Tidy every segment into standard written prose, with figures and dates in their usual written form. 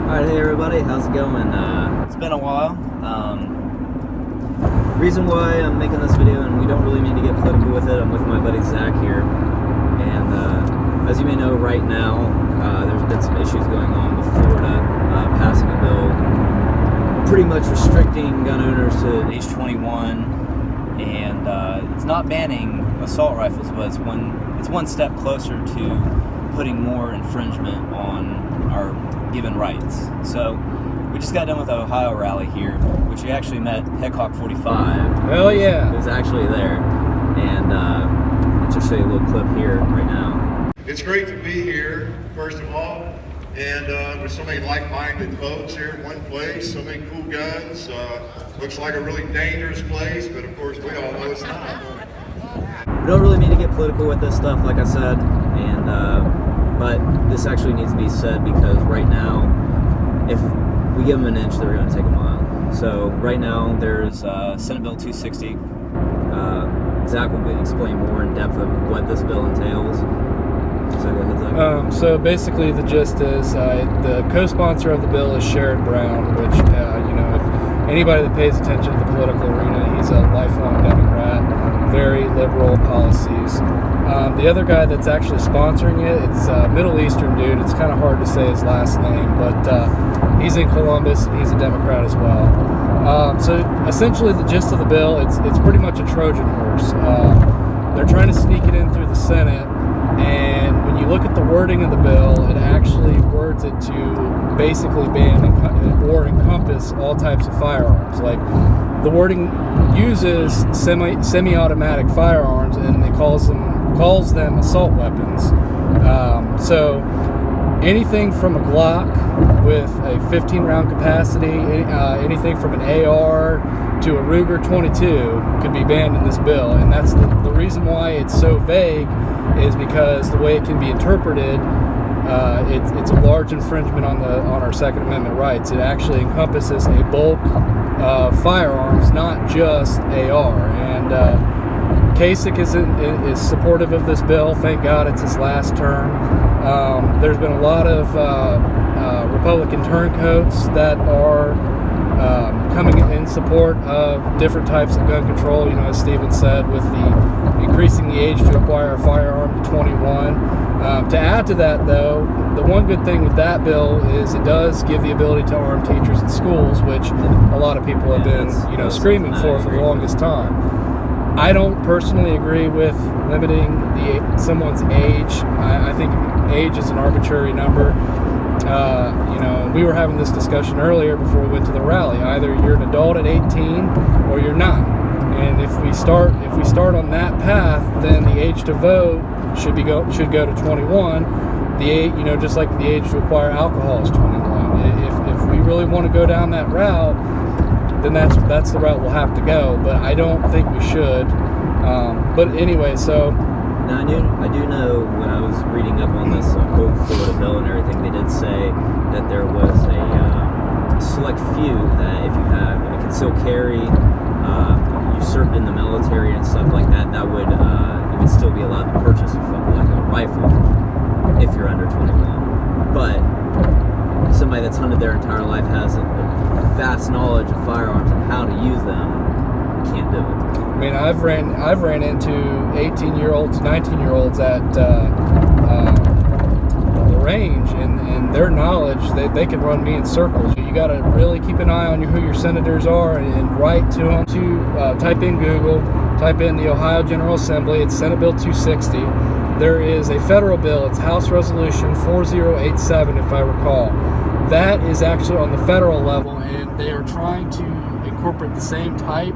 Alright, hey everybody, how's it going? It's been a while. Reason why I'm making this video, and we don't really need to get political with it, I'm with my buddy Zach here. And as you may know, right now, there's been some issues going on with Florida passing a bill pretty much restricting gun owners to age 21. And it's not banning assault rifles, but it's one step closer to putting more infringement on our given rights. So we just got done with the Ohio rally here, which we actually met Heckhawk 45. Hell yeah. Who's actually there. And I'll just show you a little clip here right now. It's great to be here, first of all, and with so many like-minded folks here in one place, so many cool guns. Looks like a really dangerous place, but of course we all know it's not. We don't really need to get political with this stuff, like I said, and but this actually needs to be said because right now, if we give them an inch, they're going to take a mile. So right now, there's Senate Bill 260. Zach will explain more in depth of what this bill entails. So go ahead, Zach. So basically, the gist is the co-sponsor of the bill is Sherrod Brown, which if anybody that pays attention to the political arena, he's a lifelong Democrat, very liberal policies. The other guy that's actually sponsoring it, it's a Middle Eastern dude. It's kind of hard to say his last name, but he's in Columbus and he's a Democrat as well. So essentially, the gist of the bill, it's pretty much a Trojan horse. They're trying to sneak it in through the Senate, and when you look at the wording of the bill, it actually words it to basically ban or encompass all types of firearms. Like the wording uses semi-automatic firearms, and it calls them assault weapons. So anything from a Glock with a 15-round capacity, anything from an AR to a Ruger 22 could be banned in this bill. And that's the reason why it's so vague is because the way it can be interpreted, it's a large infringement on our Second Amendment rights. It actually encompasses a bulk of firearms, not just AR. And Kasich is supportive of this bill. Thank God it's his last term. There's been a lot of Republican turncoats that are coming in support of different types of gun control. As Steven said, with the increasing the age to acquire a firearm to 21. To add to that, though, the one good thing with that bill is it does give the ability to arm teachers in schools, which a lot of people have been, screaming for the longest time. I don't personally agree with limiting someone's age. I think age is an arbitrary number. We were having this discussion earlier before we went to the rally. Either you're an adult at 18 or you're not. And if we start on that path, then the age to vote should go to 21. The age, just like the age to acquire alcohol is 21. If we really want to go down that route, then that's the route we'll have to go. But I don't think we should. But anyway, so. Now, I do know when I was reading up on this whole Florida bill and everything, they did say that there was a select few that if you have a concealed carry, you served in the military and stuff like that, that would you would still be allowed to purchase like a rifle if you're under 21. But somebody that's hunted their entire life has a vast knowledge of firearms and how to use them. Can't do it. I mean, I've ran into 18-year-olds, 19-year-olds at the range, and their knowledge, they can run me in circles. You got to really keep an eye on who your senators are and write to them. Type in Google, type in the Ohio General Assembly. It's Senate Bill 260. There is a federal bill. It's House Resolution 4087, if I recall. That is actually on the federal level, and they are trying to incorporate the same type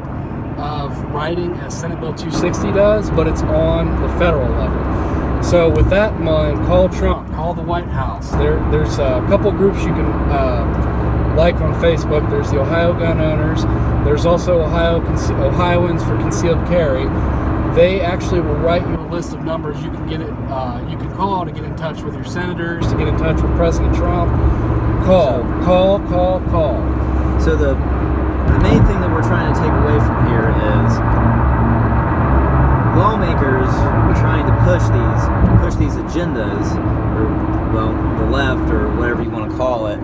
of writing as Senate Bill 260 does, but it's on the federal level. So with that in mind, call Trump, call the White House. There's a couple groups you can like on Facebook. There's the Ohio Gun Owners. There's also Ohioans for Concealed Carry. They actually will write you a list of numbers you can you can call to get in touch with your senators, to get in touch with President Trump. Call. So the main thing that we're trying to take away from here is lawmakers are trying to push these agendas, or well, the left or whatever you want to call it,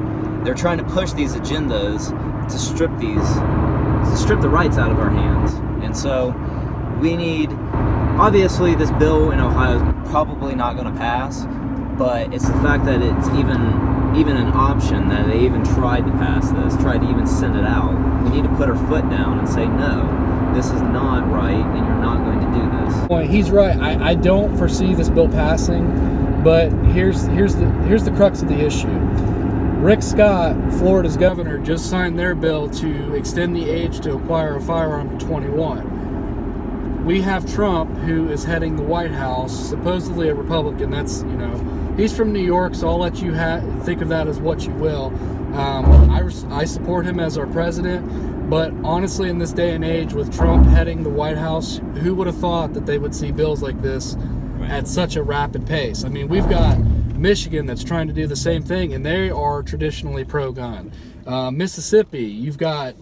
They're trying to push these agendas to strip the rights out of our hands. And so we need, obviously this bill in Ohio is probably not going to pass, but it's the fact that it's even an option that they even tried to pass this, tried to even send it out. We need to put our foot down and say, no, this is not right, and you're not going to do this. Point. He's right. I don't foresee this bill passing, but here's the crux of the issue. Rick Scott, Florida's governor, just signed their bill to extend the age to acquire a firearm to 21. We have Trump, who is heading the White House, supposedly a Republican. That's, he's from New York, so I'll let you think of that as what you will. I support him as our president, but honestly, in this day and age, with Trump heading the White House, who would have thought that they would see bills like this at such a rapid pace? I mean, we've got Michigan that's trying to do the same thing, and they are traditionally pro-gun. Mississippi, you've got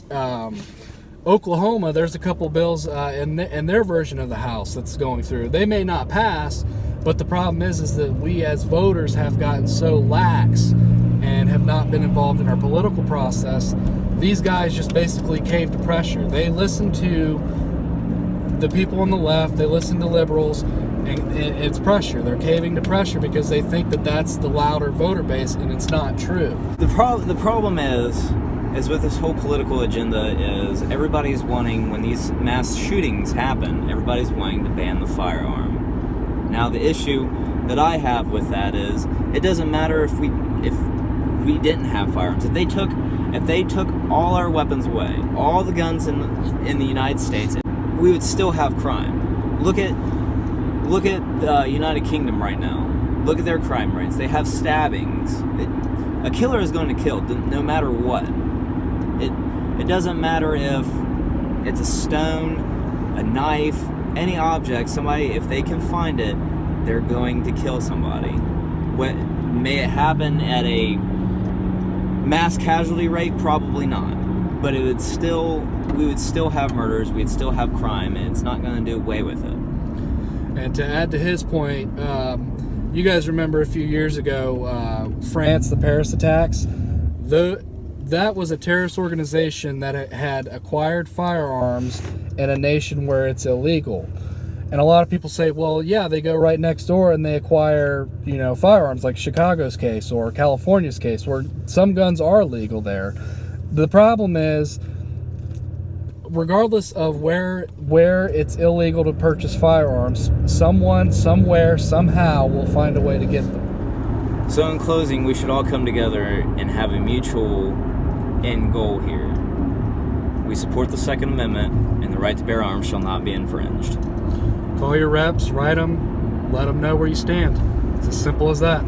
Oklahoma. There's a couple bills in their version of the House that's going through. They may not pass, but the problem is that we as voters have gotten so lax and have not been involved in our political process. These guys just basically cave to pressure. They listen to the people on the left, they listen to liberals, and it's pressure. They're caving to pressure because they think that that's the louder voter base, and it's not true. The problem is with this whole political agenda is everybody's wanting, when these mass shootings happen, everybody's wanting to ban the firearm. Now the issue that I have with that is it doesn't matter if we didn't have firearms. If they took all our weapons away, all the guns in the United States, we would still have crime. Look at the United Kingdom right now. Look at their crime rates. They have stabbings. A killer is going to kill no matter what. It doesn't matter if it's a stone, a knife, any object. Somebody, if they can find it, they're going to kill somebody. May it happen at a mass casualty rate? Probably not. But we would still have murders. We'd still have crime, and it's not going to do away with it. And to add to his point, you guys remember a few years ago, France, the Paris attacks? That was a terrorist organization that had acquired firearms in a nation where it's illegal. And a lot of people say, well, yeah, they go right next door and they acquire, firearms, like Chicago's case or California's case, where some guns are legal there. The problem is, regardless of where it's illegal to purchase firearms, someone, somewhere, somehow will find a way to get them. So in closing, we should all come together and have a mutual end goal here. We support the Second Amendment, and the right to bear arms shall not be infringed. Call your reps, write them, let them know where you stand. It's as simple as that.